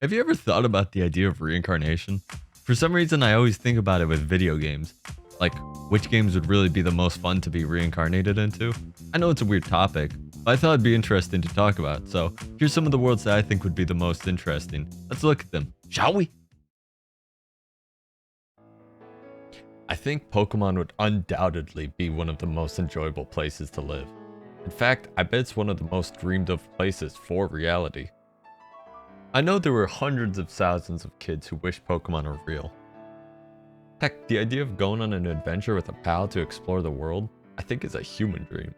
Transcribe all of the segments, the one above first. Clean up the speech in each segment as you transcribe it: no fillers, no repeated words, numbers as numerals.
Have you ever thought about the idea of reincarnation? For some reason, I always think about it with video games. Like, which games would really be the most fun to be reincarnated into? I know it's a weird topic, but I thought it'd be interesting to talk about, so here's some of the worlds that I think would be the most interesting. Let's look at them, shall we? I think Pokemon would undoubtedly be one of the most enjoyable places to live. In fact, I bet it's one of the most dreamed of places for reality. I know there were hundreds of thousands of kids who wish Pokemon were real. Heck, the idea of going on an adventure with a pal to explore the world, I think is a human dream.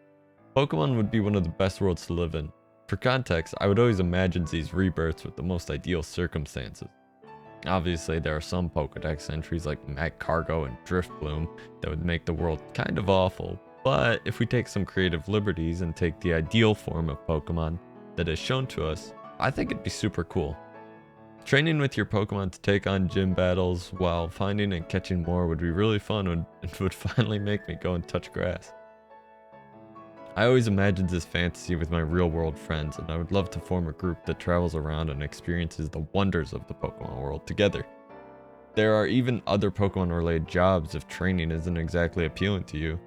Pokemon would be one of the best worlds to live in. For context, I would always imagine these rebirths with the most ideal circumstances. Obviously, there are some Pokedex entries like Magcargo and Driftbloom that would make the world kind of awful, but if we take some creative liberties and take the ideal form of Pokemon that is shown to us, I think it'd be super cool. Training with your Pokemon to take on gym battles while finding and catching more would be really fun and would finally make me go and touch grass. I always imagined this fantasy with my real world friends, and I would love to form a group that travels around and experiences the wonders of the Pokemon world together. There are even other Pokemon related jobs if training isn't exactly appealing to you.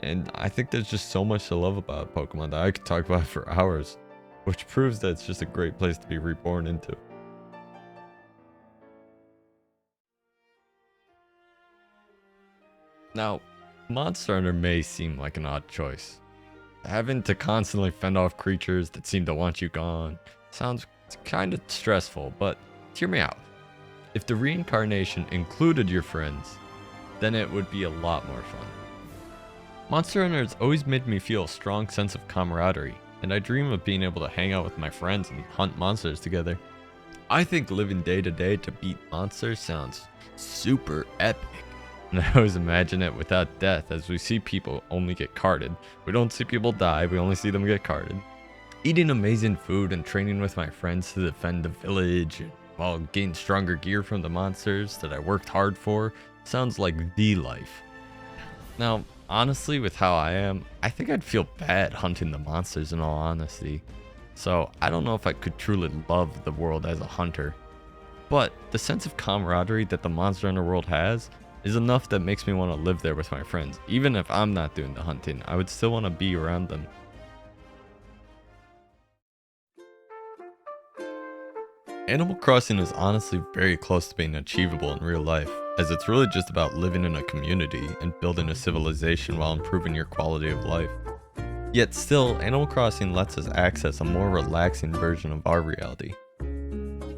And I think there's just so much to love about Pokemon that I could talk about for hours, which proves that it's just a great place to be reborn into. Now, Monster Hunter may seem like an odd choice. Having to constantly fend off creatures that seem to want you gone sounds kind of stressful, but hear me out. If the reincarnation included your friends, then it would be a lot more fun. Monster Hunter has always made me feel a strong sense of camaraderie, and I dream of being able to hang out with my friends and hunt monsters together. I think living day to day to beat monsters sounds super epic. And I always imagine it without death, as we see people only get carded. We don't see people die, we only see them get carded. Eating amazing food and training with my friends to defend the village while getting stronger gear from the monsters that I worked hard for sounds like the life. Now, honestly, with how I am, I think I'd feel bad hunting the monsters in all honesty. So I don't know if I could truly love the world as a hunter. But the sense of camaraderie that the Monster Hunter world has is enough that makes me want to live there with my friends. Even if I'm not doing the hunting, I would still want to be around them. Animal Crossing is honestly very close to being achievable in real life, as it's really just about living in a community and building a civilization while improving your quality of life. Yet still, Animal Crossing lets us access a more relaxing version of our reality.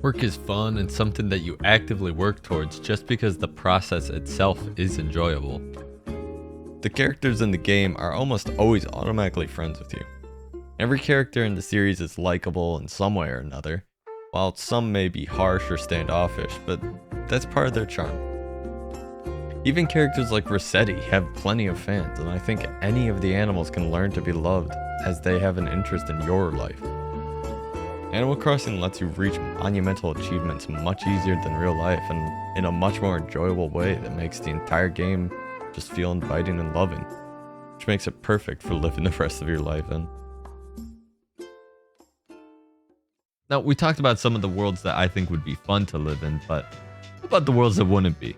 Work is fun and something that you actively work towards just because the process itself is enjoyable. The characters in the game are almost always automatically friends with you. Every character in the series is likable in some way or another, while some may be harsh or standoffish, but that's part of their charm. Even characters like Rossetti have plenty of fans, and I think any of the animals can learn to be loved as they have an interest in your life. Animal Crossing lets you reach monumental achievements much easier than real life and in a much more enjoyable way that makes the entire game just feel inviting and loving, which makes it perfect for living the rest of your life in. Now, we talked about some of the worlds that I think would be fun to live in, but what about the worlds that wouldn't be?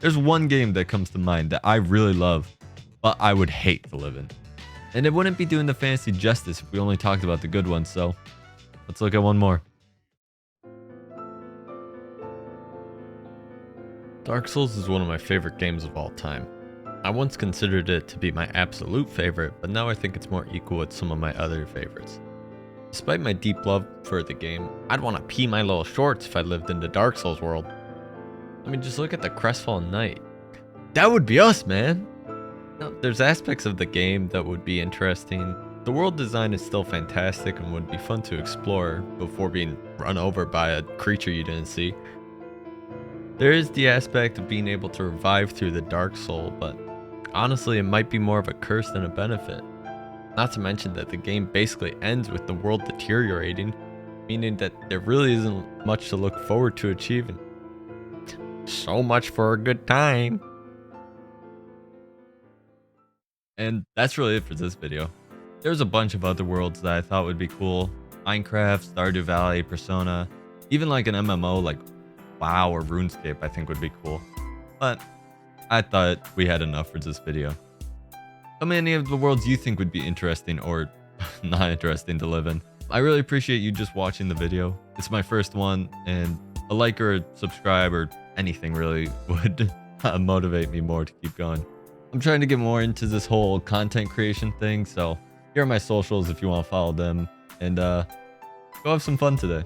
There's one game that comes to mind that I really love, but I would hate to live in. And it wouldn't be doing the fantasy justice if we only talked about the good ones, so let's look at one more. Dark Souls is one of my favorite games of all time. I once considered it to be my absolute favorite, but now I think it's more equal with some of my other favorites. Despite my deep love for the game, I'd want to pee my little shorts if I lived in the Dark Souls world. I mean, just look at the Crestfallen Knight. That would be us, man! Now, there's aspects of the game that would be interesting. The world design is still fantastic and would be fun to explore before being run over by a creature you didn't see. There is the aspect of being able to revive through the Dark Soul, but honestly it might be more of a curse than a benefit. Not to mention that the game basically ends with the world deteriorating, meaning that there really isn't much to look forward to achieving. So much for a good time. And that's really it for this video. There's a bunch of other worlds that I thought would be cool. Minecraft, Stardew Valley, Persona. Even like an MMO like WoW or RuneScape I think would be cool. But I thought we had enough for this video. How many of the worlds you think would be interesting or not interesting to live in? I really appreciate you just watching the video. It's my first one, and a like or a subscribe or anything really would motivate me more to keep going. I'm trying to get more into this whole content creation thing, so here are my socials if you want to follow them, and go have some fun today.